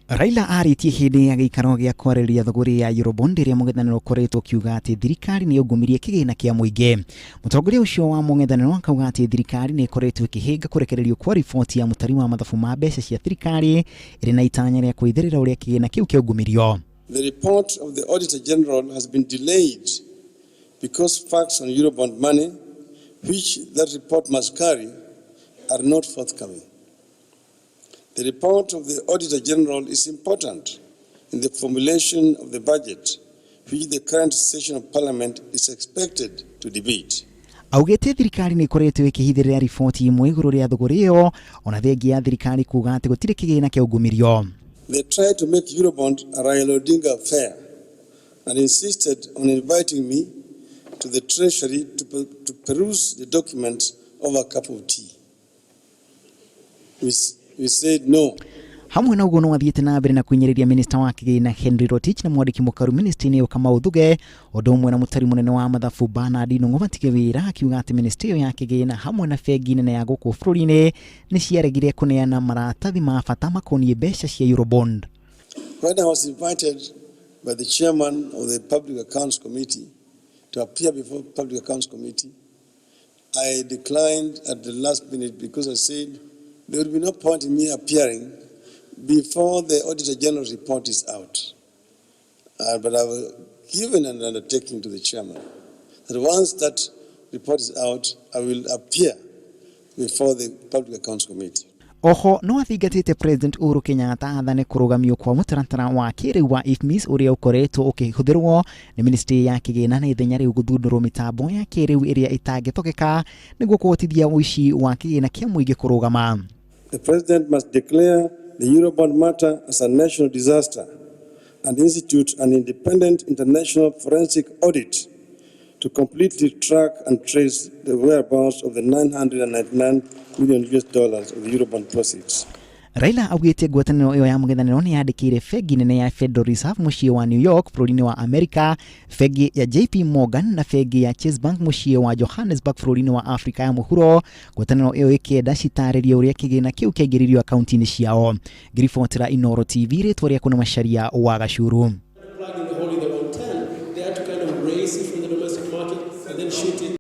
Raila aritie hindi ya gĩikaro gĩa kwarĩrĩria thogori ya Eurobond ĩrĩa mũng'ethanĩro ũkoretwo ũkiuga atĩ thirikari nĩ ũgumirie kĩgĩna kĩa mũingĩ. Mũtongoria ũcio wa mũng'ethanĩro akauga atĩ thirikari nĩ ĩkoretwo ĩkĩhĩnga kũrekererio kwa riboti ya mũtari wa mathabu ma mbeca cia thirikari ĩrĩ na itanya rĩa kwĩthĩrĩra ũrĩa kĩgĩna kĩu kĩaũgumirio. The report of the Auditor General has been delayed because facts on Eurobond money, which that report must carry, are not forthcoming. The report of the Auditor General is important in the formulation of the budget, which the current session of Parliament is expected to debate. Augete thirikari nĩ ĩkoretwo ĩkĩhithĩrĩra riboti imwe igũrũ rĩa thogori ĩyo, ona thengia ya thirikari kuuga atĩ gũtirĩ kĩgĩna kĩaũgumirio. They tried to make Eurobond a Raila Odinga affair and insisted on inviting me to the Treasury to peruse the documents over a cup of tea. We said no. Hamwe na ugono wathiĩte na mbere na kũinyĩrĩria minista wa kĩgĩna Henry Rotich na mwandĩki mũkaru ministry-inĩ ĩyo Kamau Thuge, ũndũ ũmwe na mũtari mũnene wa mathabu Bernard Inooro matige wĩra akiuga atĩ ministry ĩyo ya kĩgĩna hamwe na bengi nene ya gũkũ bũrũri-inĩ nĩ ciaregire kũneana maratathi ma bata makoniĩ mbeca cia Eurobond. When I was invited by the chairman of the Public Accounts Committee to appear before the Public Accounts Committee, I declined at the last minute because I said there would be no point in me appearing before the Auditor General's report is out. But I was given an undertaking to the chairman that once that report is out, I will appear before the Public Accounts Committee. Oho no athingatĩte President Uhuru Kenyatta athane kũrũgamio kwa mũtaratara wa kĩrĩu wa IFMIS ũrĩa ũkoretwo ũkĩhũthĩrwo nĩ ministry ya kĩgĩna na ithenya rĩu gũthundũrwo mĩtambo ya kĩrĩu ĩrĩa ĩtangĩtokeka nĩguo kũhotithia ũici wa kĩgĩna kĩa mũingĩ kũrũgama. The President must declare the Eurobond matter as a national disaster and institute an independent international forensic audit to completely track and trace the whereabouts of the $999 million of the Eurobond proceeds. Raila augĩte ngwatanĩro ĩyo ya mũng'ethanĩro nĩ yandĩkĩire bengi nene ya Federal Reserve mũciĩ wa New York bũrũri-inĩ wa Amerika, bengi ya JP Morgan na bengi ya Chase Bank mũciĩ wa Johannesburg bũrũri-inĩ wa Afrika ya mũhuro. Ngwatanĩro ĩyo ĩkĩenda citarĩrie ũrĩa kĩgĩna kĩu kĩaingĩririo akaunti-inĩ ciao. Ngiribotera Inooro TV rĩtwa rĩakwa nĩ Macharia wa Gacuru.